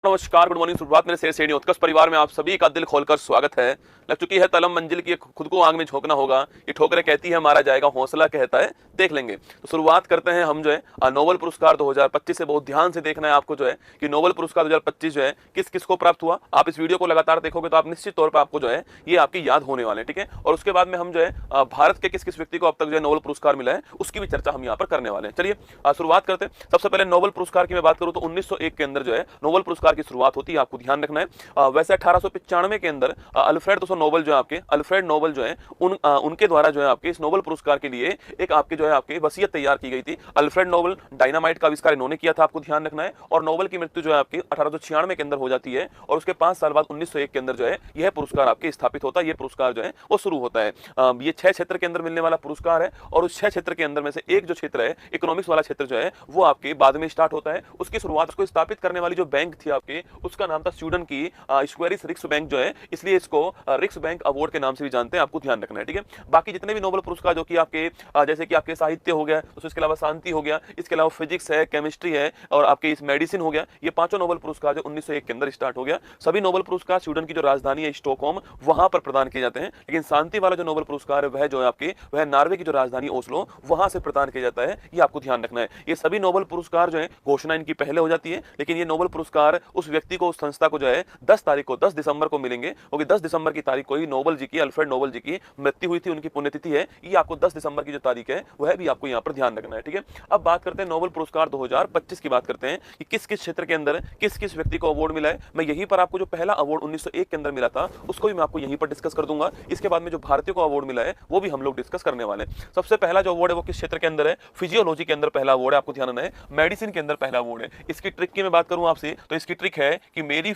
नमस्कार, good morning, सुप्रभात मेरे श्रेणी उत्कर्ष परिवार में आप सभी का दिल खोलकर स्वागत है। लग चुकी है तलम मंजिल की, खुद को आग में झोंकना होगा। ये ठोकरें कहती है मारा जाएगा, हौसला कहता है देख लेंगे। तो शुरुआत करते हैं हम जो है नोबेल पुरस्कार 2025 से। बहुत ध्यान से देखना है आपको जो है कि नोबेल पुरस्कार 2025 जो है किस किस को प्राप्त हुआ। आप इस वीडियो को लगातार देखोगे तो आप निश्चित तौर पर आपको जो है ये आपकी याद होने वाले, ठीक है। और उसके बाद में हम जो है भारत के किस किस व्यक्ति को अब तक जो है नोबेल पुरस्कार मिला है उसकी भी चर्चा हम यहाँ पर करने वाले हैं। चलिए शुरुआत करते हैं। सबसे पहले नोबेल पुरस्कार की मैं बात करूं तो 1901 के अंदर जो है नोबेल पुरस्कार की शुरुआत होती है, आपको ध्यान रखना है। वैसे 1895 के अंदर अल्फ्रेड नोबेल जो है आपके अल्फ्रेड नोबेल जो है उनके द्वारा जो है आपके इस नोबेल पुरस्कार के लिए एक आपके जो है आपके वसीयत तैयार की गई थी। अल्फ्रेड नोबेल डायनामाइट का आविष्कार इन्होंने किया था, आपको ध्यान रखना है। और नोबेल की मृत्यु जो है आपकी 1896 के अंदर हो जाती है और उसके 5 साल बाद 1901 के अंदर जो है यह पुरस्कार आपके स्थापित होता है। यह पुरस्कार जो है वो शुरू होता है। ये 6 क्षेत्र के अंदर मिलने वाला पुरस्कार है और उस 6 क्षेत्र के अंदर में से एक जो क्षेत्र है इकोनॉमिक्स वाला क्षेत्र जो है वो आपके बाद में स्टार्ट होता है। उसकी शुरुआत उसको स्थापित करने वाली जो बैंक थी आपके उसका नाम था स्वीडन की स्क्वेरिस रिक्स बैंक जो है, इसलिए इसको रिक्स बैंक अवार्ड के नाम से भी जानते हैं, आपको ध्यान रखना है, ठीक है। बाकी जितने भी नोबेल पुरस्कार जो कि आपके जैसे कि आपके साहित्य हो गया, तो इसके अलावा शांति हो गया, इसके अलावा फिजिक्स है, केमिस्ट्री है और आपके इस मेडिसिन हो गया, ये पांचों नोबेल पुरस्कार जो 1901 के अंदर स्टार्ट हो गया। सभी नोबेल पुरस्कार स्वीडन की जो राजधानी है स्टॉकहोम वहां पर प्रदान किए जाते हैं, लेकिन शांति वाला जो नोबेल पुरस्कार है वह जो है आपके वह नॉर्वे की जो राजधानी ओस्लो वहां से प्रदान किया जाता है, ये आपको ध्यान रखना है। ये सभी नोबेल पुरस्कार जो है घोषणा इनकी पहले हो जाती है, लेकिन ये नोबेल पुरस्कार उस व्यक्ति को, उस संस्था को जो है 10 तारीख को 10 दिसंबर को मिलेंगे, क्योंकि 10 दिसंबर की तारीख को ही नोबेल जी की अल्फ्रेड नोबेल जी की मृत्यु हुई थी, उनकी पुण्यतिथि है। ये आपको 10 दिसंबर की जो तारीख है वह भी आपको यहाँ पर ध्यान रखना है, ठीक है। अब बात करते हैं नोबेल पुरस्कार 2025 की बात करते हैं कि किस किस क्षेत्र के अंदर किस किस व्यक्ति को अवार्ड मिला है। मैं यहीं पर आपको जो पहला अवार्ड 1901 के अंदर मिला था उसको भी मैं आपको यहीं पर डिस्कस कर दूंगा। इसके बाद में जो भारतीयों को अवार्ड मिला है वो भी हम लोग डिस्कस करने वाले हैं। सबसे पहला जो अवार्ड है वो किस क्षेत्र के अंदर है, फिजियोलॉजी के अंदर पहला अवार्ड है, आपको ध्यान रखना है। मेडिसिन के अंदर पहला अवार्ड है। इसकी ट्रिक की मैं बात करूं आपसे तो इसकी ट्रिक है कि मेरी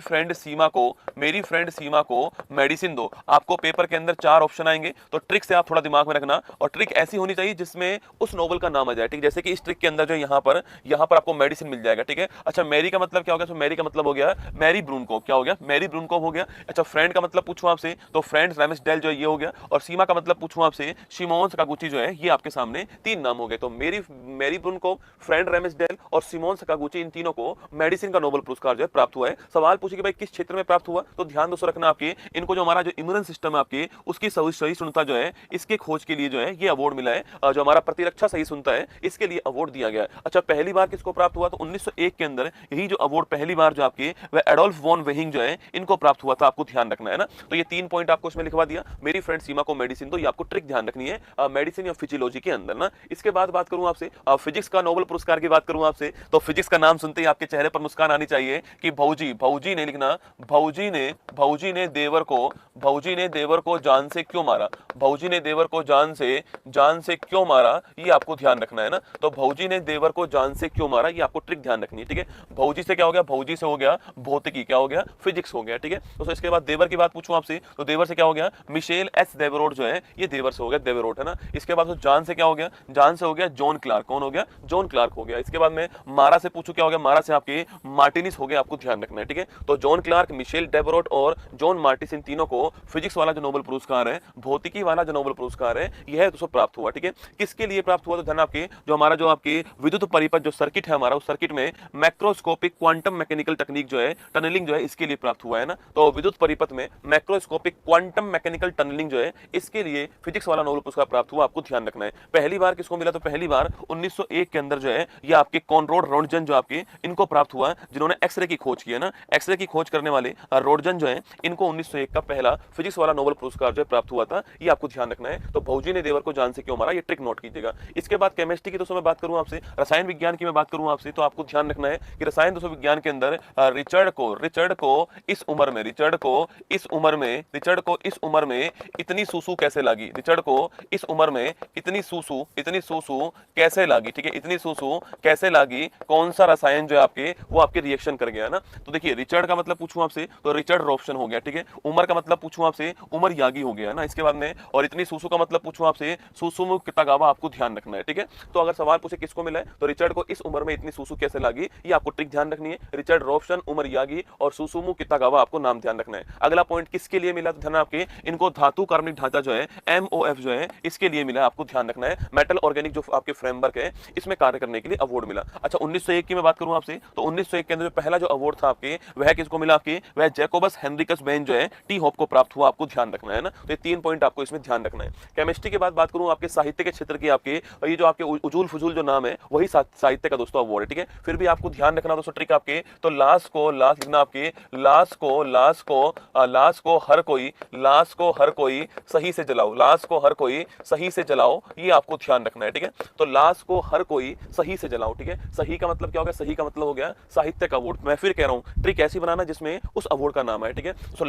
फ्रेंड सीमा को मेडिसिन दो। आपको पेपर के अंदर 4 ऑप्शन आएंगे, तो ट्रिक से आप थोड़ा दिमाग में रखना और ट्रिक ऐसी होनी चाहिए जिसमें उस नोबेल का नाम आ जाए, ठीक। जैसे कि इस ट्रिक के अंदर जो यहाँ पर आपको मेडिसिन मिल जाएगा, ठीक है। अच्छा, मैरी का मतलब क्या हो गया, तो मैरी का मतलब हो गया मैरी ब्रूनकोव, क्या हो गया, मैरी ब्रूनकोव हो गया। अच्छा, फ्रेंड का मतलब पूछूं आपसे तो फ्रेंड रैमसडेल जो है ये हो गया। और सीमा का मतलब पूछूं आपसे शिमोन सकागुची जो है, ये आपके सामने 3 नाम हो गए। तो मैरी ब्रूनकोव, फ्रेंड रैमसडेल और शिमोन सकागुची, इन तीनों को मेडिसिन का नोबेल पुरस्कार जो है प्राप्त हुआ है। सवाल पूछे कि भाई किस क्षेत्र में प्राप्त हुआ, तो ध्यान दोस्तों रखना आपके इनको जो हमारा जो इम्यून सिस्टम है आपके उसकी सही सुनता जो है इसके खोज के लिए जो है ये अवार्ड मिला है। जो हमारा प्रतिरक्षा सही सुनता है इसके लिए अवार्ड दिया गया है। अच्छा, पहली बार किसको प्राप्त हुआ, तो 1901 के अंदर यही जो अवार्ड पहली बार जो आपके वह एडोल्फ वॉन वेहिंग जो है इनको प्राप्त हुआ था, आपको ध्यान रखना है ना। तो ये 3 पॉइंट आपको इसमें लिखवा दिया। मेरी फ्रेंड सीमा को मेडिसिन दो, ये आपको ट्रिक ध्यान रखनी है मेडिसिन या फिजियोलॉजी के अंदर ना। इसके बाद बात करूं आपसे फिजिक्स का नोबेल पुरस्कार की बात करूं आपसे तो फिजिक्स का नाम सुनते ही आपके चेहरे पर मुस्कान आनी चाहिए कि भौजी ने लिखना, भौजी ने देवर को जान से क्यों मारा, भौजी ने देवर को जान से क्यों मारा, ये आपको ध्यान रखना है ना। तो भौजी ने देवर को जान से क्यों मारा, ये आपको ट्रिक ध्यान रखनी है, ठीक है। भौजी से क्या हो गया, भौजी से हो गया भौतिकी, क्या हो गया, फिजिक्स हो गया, ठीक है। तो इसके बाद देवर की बात पूछूं आपसे तो देवर से क्या हो गया, मिशेल एस देवरोट जो है ये देवर से हो गया, देवरोट है ना। इसके बाद जान से क्या हो गया, जान से हो गया जॉन क्लार्क, कौन हो गया, जॉन क्लार्क हो गया। इसके बाद में मारा से पूछूं क्या हो गया, मारा से आपके मार्टिनिस हो गया, आपको ध्यान रखना है, ठीक है। तो जॉन क्लार्क, मिशेल डेवरोट और जॉन मार्टिस, इन तीनों को फिजिक्स वाला जो नोबेल पुरस्कार है, भौतिकी वाला जो नोबेल पुरस्कार है यह दोस्तों प्राप्त हुआ, ठीक है। किसके लिए प्राप्त हुआ, तो ध्यान आपके जो हमारा जो आपके विद्युत परिपथ जो सर्किट है हमारा, उस सर्किट में मैक्रोस्कोपिक क्वांटम मैकेनिकल टेक्निक जो है, टनलिंग जो है, इसके लिए प्राप्त हुआ है ना। तो विद्युत परिपथ में मैक्रोस्कोपिक क्वांटम मैकेनिकल टनलिंग जो है इसके लिए फिजिक्स वाला नोबेल पुरस्कार प्राप्त हुआ, आपको ध्यान रखना है। पहली बार किसको मिला, तो पहली बार 1901 के अंदर जो है ये आपके कॉनराड रोन्टजन जो आपके इनको प्राप्त हुआ, जिन्होंने एक्सरे की खोज की है ना। एक्सरे की खोज करने वाले रोन्टजन जो है इनको 1901 का पहला फिजिक्स वाला नोबेल पुरस्कार जो है प्राप्त हुआ था, ये आपको ध्यान रखना है। तो भौजी ने देवर को जान से क्यों मारा, ये ट्रिक नोट कीजिएगा। इसके बाद केमिस्ट्री की दोस्तों मैं बात करूं आपसे, रसायन विज्ञान की मैं बात करूं आपसे, तो आपको ध्यान रखना है कि रसायन दोस्तों विज्ञान के अंदर रिचर्ड को इस उम्र में इतनी सूसू कैसे लगी, रिचर्ड को इस उम्र में इतनी सूसू कैसे लगी, ठीक है। इतनी सूसू कैसे लगी, कौन सा रसायन जो है आपके वो आपके रिएक्शन कर गया ना। तो देखिए रिचर्ड का मतलब पूछूं आपसे तो रिचर्ड रॉब्सन हो गया, ठीक है। उमर का मतलब पूछूं आपसे उमर यागी हो गया ना। इसके बाद में और इतनी सूसू का मतलब पूछूं आपसे सुसुमु कितागावा, आपको ध्यान रखना है, ठीक है। तो अगर सवाल पूछे किसको मिला है तो रिचर्ड को इस उम्र में इतनी सूसू कैसे लगी, ये आपको ट्रिक ध्यान रखनी है। रिचर्ड रॉब्सन, उमर यागी और सुसुमु कितागावा, आपको नाम ध्यान रखना है। अगला पॉइंट किसके लिए मिला, तो ध्यान आपके इनको धातु कार्बनिक ढांचा जो है MOF जो है इसके लिए मिला, आपको ध्यान रखना है। मेटल ऑर्गेनिक जो आपके फ्रेमवर्क है इसमें कार्य करने के लिए अवार्ड मिला। अच्छा, 1901 की मैं बात करूं करूं आपसे तो 1901 के अंदर जो पहला जो अवार्ड था आपके वह किसको मिला आपके, वह जैकोबस हेनरिकस बेन जो है टी होप को प्राप्त हुआ। आपको ध्यान रखना है ना, तो ये 3 पॉइंट आपको इसमें ध्यान रखना है। केमिस्ट्री की बात करूं आपके साहित्य के क्षेत्र की आपके, ये जो आपके उजूल फजूल जो नाम है वही साहित्य का दोस्तों अवार्ड है, ठीक है। फिर भी आपको ध्यान रखना दोस्तों ट्रिक आपके, तो लाश को लिखना आपके, लाश को हर कोई सही से जलाओ, लाश को हर कोई सही से जलाओ, ये आपको ध्यान रखना है, ठीक है। तो लाश को हर कोई सही से जलाओ, ठीक है। सही का मतलब क्या हो गया, सही का मतलब हो गया साहित्य का अवार्ड। मैं फिर कह रहा हूं ट्रिक ऐसी बनाना जिसमें उस अवार्ड का नाम है, ठीक है। तो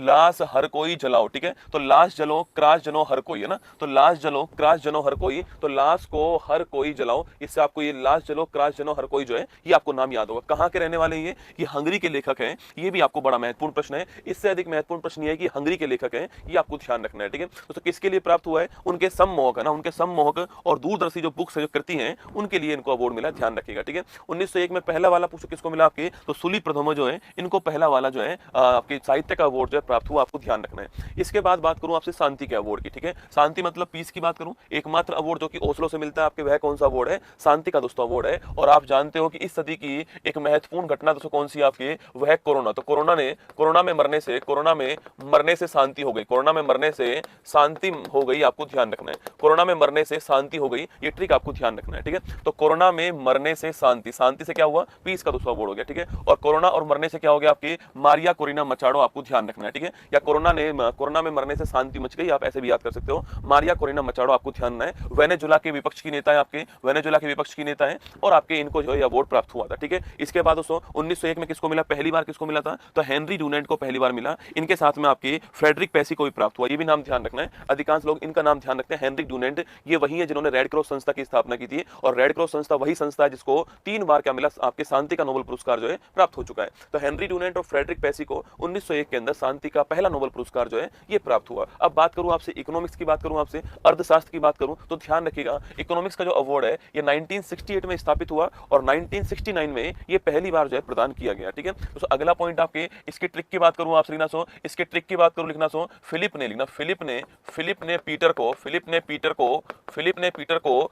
लाश हर कोई जलाओ, ठीक है। तो लाश जलो क्रास जनो हर कोई, है ना, तो लाश जलो क्रास जनो हर कोई, तो लाश को हर कोई जलाओ। इससे आपको ये लाश जलो क्रास जनो हर कोई जो है ये आपको नाम याद होगा। कहां के रहने वाले हैं ये हंगरी के लेखक हैं। ये भी आपको बड़ा महत्वपूर्ण प्रश्न है। इससे अधिक महत्वपूर्ण प्रश्न ये है कि हंगरी के लेखक हैं, ये आपको ध्यान रखना है, ठीक है। तो किसके लिए प्राप्त हुआ है, उनके सम्मोहक, है ना, उनके सम्मोहक और दूरदर्शी जो बुक्स जो कृति हैं उनके लिए इनको अवार्ड मिला, ध्यान रखिएगा, ठीक है। 1901 में पहला वाला पूछो किसको मिला आपके, तो सुली प्रथम जो है इनको पहला वाला जो है आपके साहित्य का अवार्ड जो है प्राप्त हुआ, आपको ध्यान रखना है। इसके बाद बात करूं आपसे शांति के अवार्ड की, ठीक है। शांति मतलब पीस की बात करूं, एकमात्र अवार्ड जो कि ओस्लो से मिलता है आपके, वह कौन सा अवार्ड है, शांति का दोस्तों अवार्ड है। और आप जानते हो कि इस सदी की एक महत्वपूर्ण घटना दोस्तों कौन सी आपकी, वह कोरोना। तो कोरोना में मरने से शांति हो गई, कोरोना में मरने से शांति हो गई, आपको ध्यान रखना है। कोरोना में मरने से शांति हो गई, ये ट्रिक आपको ध्यान रखना है, ठीक है। तो कोरोना में मरने से शांति से क्या हुआ, पीस का दूसरा अवार्ड हो गया, ठीक है। और कोरोना और मरने से क्या हो गया आपकी, मारिया कोरिना मचाडो, आपको ध्यान रखना है, ठीक है। या कोरोना में मरने से शांति मच गई, आप ऐसे भी याद कर सकते हो, मारिया कोरिना मचाडो, आपको ध्यान रखना है। वेनेजुला के विपक्ष की नेता है आपके, वेनेजुला के विपक्ष की नेता है और आपके इनको जो है अवार्ड प्राप्त हुआ था, ठीक है। इसके बाद दोस्तों 1901 में किसको मिला, पहली बार किसको मिला था, तो हेनरी डुनेंट को पहली बार मिला। इनके साथ में आपके फ्रेडरिक पेसी को भी प्राप्त हुआ, ये भी नाम ध्यान रखना है। अधिकांश लोग इनका नाम ध्यान रखते हैं। हेनरी डुनेंट ये वही है जिन्होंने रेड क्रॉस संस्था की स्थापना की थी, और रेड क्रॉस संस्था वही संस्था है जिसको 3 बार क्या मिला, आपके शांति का नोबेल पुरस्कार जो है प्राप्त हो चुका है। तो हेनरी डुनेंट और फ्रेडरिक पेसी को 1901 के अंदर शांति का पहला नोबेल पुरस्कार जो है ये प्राप्त हुआ। अब बात करूं आपसे इकोनॉमिक्स की, बात करूं आपसे अर्थशास्त्र की बात करूं, तो ध्यान रखिएगा इकोनॉमिक्स का जो अवार्ड है ये 1968 में स्थापित हुआ और 1969 में ये पहली बार जो है प्रदान किया गया, ठीक है। तो अगला पॉइंट आपके इसके ट्रिक की बात करूं आपसे लिखना सो, इसके ट्रिक की बात करूं लिखना सो, फिलिप ने पीटर को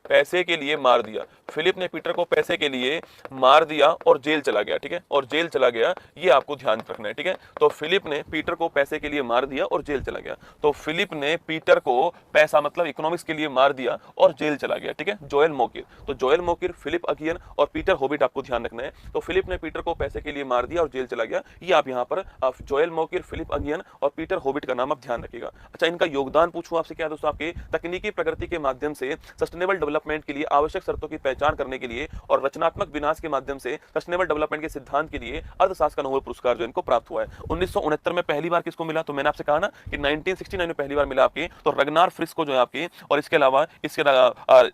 पैसे के लिए मार दिया। फिलिप ने पीटर को पैसे के लिए मार दिया और जेल चला गया, ठीक है, और जेल चला गया, ये आपको ध्यान रखना है, ठीक है। तो फिलिप ने पीटर को पैसे के लिए मार दिया और जेल चला गया। तो फिलिप ने पीटर को पैसा मतलब इकोनॉमिक्स के लिए मार दिया और जेल चला गया, ठीक है। जोएल मोकिर, तो जोएल मोकिर, फिलिप अगियन और पीटर होबिट, आपको ध्यान रखना है। तो फिलिप ने पीटर को पैसे के लिए मार दिया और जेल चला गया, ये आप यहाँ पर जोएल मोकिर, फिलिप अगियन और पीटर होबिट का नाम आप ध्यान रखिएगा। अच्छा, इनका योगदान पूछूं आपसे क्या दोस्तों, आपके तकनीकी प्रगति के माध्यम से सस्टेनेबल डेवलपमेंट के लिए आवश्यक शर्तों की पहचान करने के लिए और रचनात्मक विनाश के माध्यम से सस्टेनेबल डेवलपमेंट के सिद्धांत के लिए अर्थशास्त्र का नोबेल पुरस्कार जो इनको प्राप्त हुआ है। 1969 में पहली बार किसको मिला, तो मैंने आपसे कहा ना कि 1969 में पहली बार मिला आपके, तो रगनार फ्रिस को जो है आपके, और इसके अलावा इसके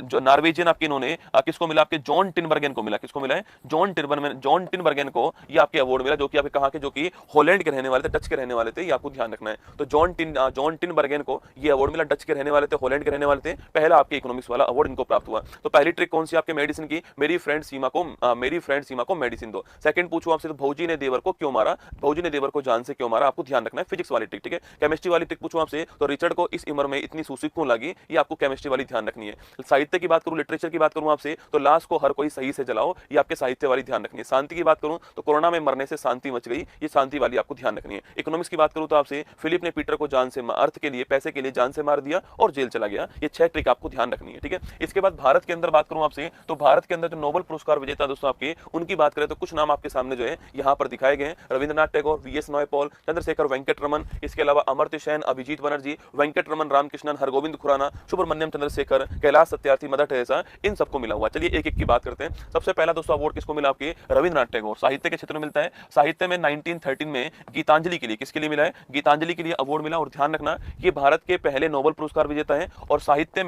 जो नॉर्वेजियन आपके इन्होंने किसको मिला, आपके जॉन टिनबर्गेन को मिला। किसको मिला है, जॉन टिनबर्गेन को ये आपके अवार्ड मिला, जो कि आपके कहा के, जो कि हॉलैंड के रहने वाले थे, डच के रहने वाले थे, ये आपको ध्यान रखना है। तो जॉन टिनबर्गेन को ये अवार्ड मिला, डच के रहने वाले थे, हॉलैंड के रहने वाले थे, पहला आपके इकोनॉमिक्स वाला अवार्ड इनको प्राप्त हुआ। तो पहली ट्रिक कौन सी आपके, मेडिसिन की, मेरी फ्रेंड सीमा को मेडिसिन दो। सेकंड पूछूं आपसे, तो भौजी ने देवर को क्यों मारा, भौजी ने देवर को जान से क्यों मारा, आपको ध्यान रखना है, फिजिक्स वाली ट्रिक, ठीक है। केमिस्ट्री वाली ट्रिक पूछूं आपसे, तो रिचर्ड को इस उम्र में इतनी सूसी क्यों लगी, ये आपको केमिस्ट्री वाली ध्यान रखनी है। साहित्य की बात करूं, लिटरेचर की बात करूं आपसे, तो लाश को हर कोई सही से जलाओ, ये आपके साहित्य वाली ध्यान रखनी है। शांति की बात करूं तो कोरोना में मरने से शांति मच गई, ये शांति वाली आपको ध्यान रखनी है। इकोनॉमिक्स की बात करूं तो आपसे, फिलिप ने पीटर को जान से अर्थ के लिए पैसे के लिए जान से मार दिया और जेल चला गया, ये 6 ट्रिक आपको ध्यान रखनी है, ठीक है। इसके बाद भारत के अंदर बात करूं आपसे, तो भारत के अंदर जो नोबेल पुरस्कार विजेता दोस्तों आपके, उनकी बात करें तो कुछ नाम आपके सामने जो है यहाँ पर दिखाए गए हैं। रविंद्रनाथ टैगोर, वीएस नॉयपॉल, चंद्रशेखर वेंकट रमन, इसके अलावा अमर्त्य सेन, अभिजीत बनर्जी, वेंकट रमन रामकृष्णन, हरगोविंद खुराना, सुब्रमण्यम चंद्रशेखर, कैलाश सत्यार्थी, मदर टेरेसा, इन सबको मिला हुआ। चलिए एक एक की बात करते हैं। सबसे पहला दोस्तों अवार्ड किसको मिला आपके, रविंद्रनाथ टैगोर, साहित्य के क्षेत्र में मिलता है। साहित्य में 1913 में गीतांजलि के लिए, किसके लिए मिला है, गीतांजलि के लिए अवार्ड मिला। और ध्यान रखना ये भारत के पहले नोबेल पुरस्कार विजेता है, और साहित्य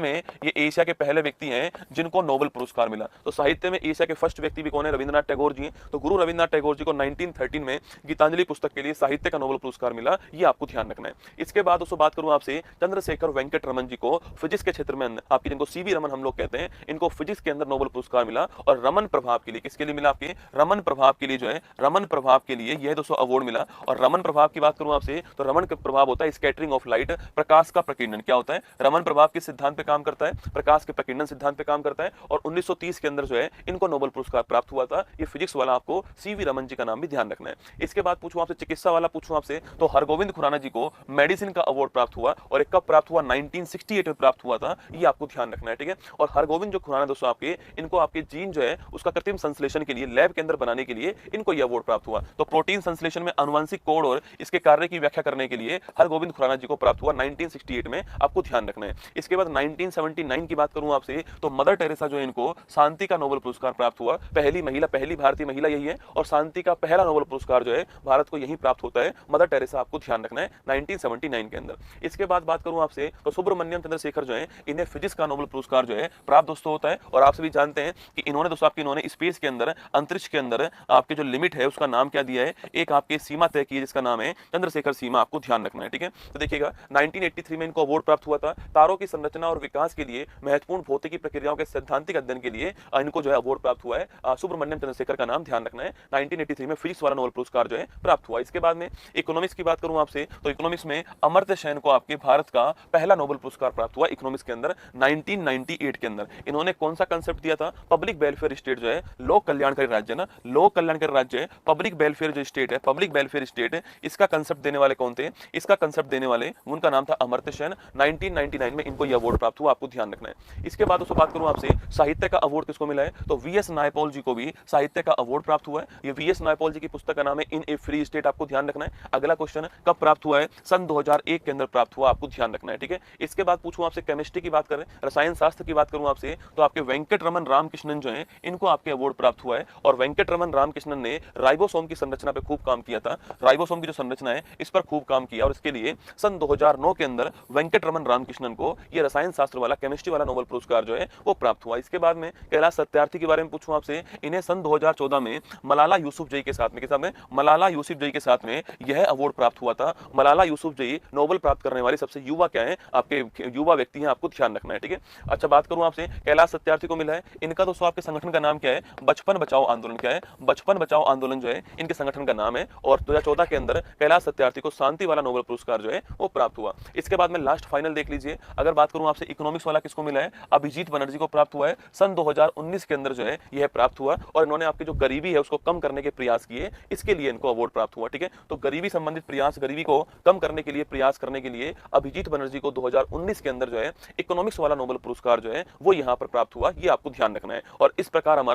में ये एशिया के पहले व्यक्ति हैं जिनको नोबेल पुरस्कार मिला। तो साहित्य में एशिया के फर्स्ट व्यक्ति भी कौन है, रविंद्रनाथ टैगोर जी। तो गुरु रविंद्रनाथ टैगोर जी को 1913 में गीतांजलि पुस्तक के लिए साहित्य का नोबेल पुरस्कार मिला, ये आपको ध्यान रखना है। इसके बाद दोस्तों बात करूं आपसे, चंद्रशेखर वेंकट रमन जी को फिजिक्स के क्षेत्र में आपके, जिनको सीवी रमन हम लोग कहते हैं, इनको फिजिक्स के अंदर नोबेल पुरस्कार मिला। और रमन प्रभाव के लिए, किसके लिए मिला आपके, रमन प्रभाव के लिए जो है, रमन प्रभाव के लिए यह दोस्तों अवार्ड मिला। और रमन प्रभाव की बात करूं आपसे, तो रमन का प्रभाव होता है स्कैटरिंग ऑफ लाइट, प्रकाश का प्रकीर्णन। क्या होता है, रमन प्रभाव के सिद्धांत पे काम करता है, प्रकाश के प्रकीर्णन सिद्धांत पे काम करता है। और 1930 के अंदर जो है इनको नोबेल पुरस्कार प्राप्त हुआ था। ये फिजिक्स वाला आपको सीवी रमन जी का नाम भी ध्यान रखना है। इसके बाद पूछूं आपसे चिकित्सा वाला पूछूं आपसे तो हरगोविंद खुराना जी को मेडिसिन का अवार्ड प्राप्त हुआ और एक कब प्राप्त हुआ 1968 में प्राप्त हुआ था, ये आपको ध्यान रखना है, ठीक है। और हरगोविंद जो खुराना दोस्तों आपके इनको आपके जीन जो है उसका कृत्रिम संश्लेषण के लिए लैब के अंदर बनाने के लिए इनको यह अवार्ड प्राप्त हुआ। तो प्रोटीन संश्लेषण में आनुवंशिक कोड और इसके कार्य की व्याख्या करने के लिए हरगोविंद खुराना जी को प्राप्त हुआ 1968 में, आपको ध्यान रखना है। इसके बाद 1979 की बात करूं आपसे तो मदर टेरेसा जो है इनको शांति का नोबेल पुरस्कार प्राप्त हुआ। पहली भारतीय महिला यही है और शांति का पहला नोबेल पुरस्कार जो है भारत को यही प्राप्त होता है, मदर टेरेसा, आपको ध्यान रखना है 1979 के अंदर। इसके बाद बात करूं आपसे तो सुब्रमण्यम चंद्रशेखर जो है इन्हें फिजिक्स का नोबेल पुरस्कार जो है प्राप्त दोस्तों होता है। और आप सभी जानते हैं कि इन्होंने दोस्तों आपके इन्होंने स्पेस के अंदर, अंतरिक्ष के अंदर आपके जो लिमिट है उसका नाम क्या दिया है, एक आपके सीमा तय की है जिसका नाम है चंद्रशेखर सीमा, आपको ध्यान रखना है, ठीक है। तो देखिएगा 1983 में इनको अवार्ड प्राप्त हुआ था तारों की संरचना और विकास के लिए महत्वपूर्ण भौतिकी प्रक्रियाओं के सैद्धांतिक अध्ययन के लिए इनको जो है अवार्ड प्राप्त हुआ है। सुब्रमण्यम चंद्रशेखर का नाम ध्यान रखना है, 1983 में फिजिक्स वाला नोबेल पुरस्कार जो है प्राप्त हुआ। इसके बाद में इकोनॉमिक्स की बात करूं आपसे तो इकोनॉमिक्स में अमर्त्य सेन को आपके भारत का पहला नोबेल पुरस्कार प्राप्त हुआ इकोनॉमिक्स के अंदर 1998 के अंदर। इन्होंने कौन सा कंसेप्ट दिया था, पब्लिक वेलफेयर स्टेट जो है, लोक कल्याणकारी राज्य ना, लोक कल्याणकारी राज्य, पब्लिक वेलफेयर जो स्टेट है, पब्लिक वेलफेयर स्टेट, इसका कंसेप्ट देने वाले कौन थे, इसका कंसेप्ट देने वाले उनका नाम था अमर्त्य सेन। 1999 में इनको यह अवार्ड प्राप्त हुआ, आपको ध्यान रखना है। इसके बाद उसको बात करूं आपसे साहित्य का अवार्ड किसको मिला है तो वीएस नायपॉल जी को भी साहित्य का अवार्ड प्राप्त हुआ है। ये वीएस नायपॉल जी की पुस्तक का नाम है इन ए फ्री स्टेट, आपको ध्यान रखना है। अगला क्वेश्चन कब प्राप्त हुआ है, सन 2001 के अंदर प्राप्त हुआ, आपको ध्यान रखना है, ठीक है। इसके बाद पूछूं आपसे केमिस्ट्री की बात करें, रसायन शास्त्र की बात करूं आपसे तो आपके वेंकटरमन रामकृष्णन जो है इनको आपके अवार्ड प्राप्त हुआ है। और वेंकटरमन रामकृष्णन ने राइबोसोम की संरचना पे खूब काम किया था, राइबोसोम की जो संरचना है इस पर खूब काम किया और इसके लिए सन 2009 के अंदर वेंकटरमन रामकृष्णन को ये रसायन शास्त्र वाला, केमिस्ट्री वाला नोबेल पुरस्कार जो है वो प्राप्त हुआ। इसके बाद में कैलाश सत्यार्थी के बारे में पूछूं आपसे, इन्हें सन 2014 में मलाला यूसुफजई के साथ में मलाला यूसुफजई के साथ में यह अवार्ड प्राप्त हुआ था। मलाला यूसुफजई नोबेल प्राप्त करने वाली सबसे युवा क्या है, आपके युवा व्यक्ति हैं, आपको ध्यान रखना है, ठीक है। अच्छा, बात करूं आपसे कैलाश सत्यार्थी को मिला है, इनका दोस्तों आपके संगठन का नाम क्या है, बचपन बचाओ आंदोलन। क्या है, बचपन बचाओ आंदोलन जो है इनके संगठन का नाम है। और 2014 के अंदर कैलाश सत्यार्थी को शांति वाला नोबेल पुरस्कार जो है वो प्राप्त हुआ। इसके बाद में लास्ट फाइनल देख लीजिए, अगर बात करूं आपसे इकोनॉमिक्स वाला किसको मिला है, अभिजीत बनर्जी को प्राप्त हुआ है। सन 2019 के अंदर जो है यह प्राप्त हुआ और इन्होंने आपकी जो गरीबी है उसको कम करने के प्रयास किए, इसके लिए इनको अवार्ड प्राप्त हुआ, ठीक है। तो गरीबी संबंधित प्रयास, गरीबी को कम करने के लिए प्रयास करने के लिए अभिजीत बनर्जी को 2019 के अंदर जो है इकोनॉमिक्स वाला नोबेल पुरस्कार जो है वो यहां पर प्राप्त हुआ, ये आपको ध्यान रखना है। और इस प्रकार हमारा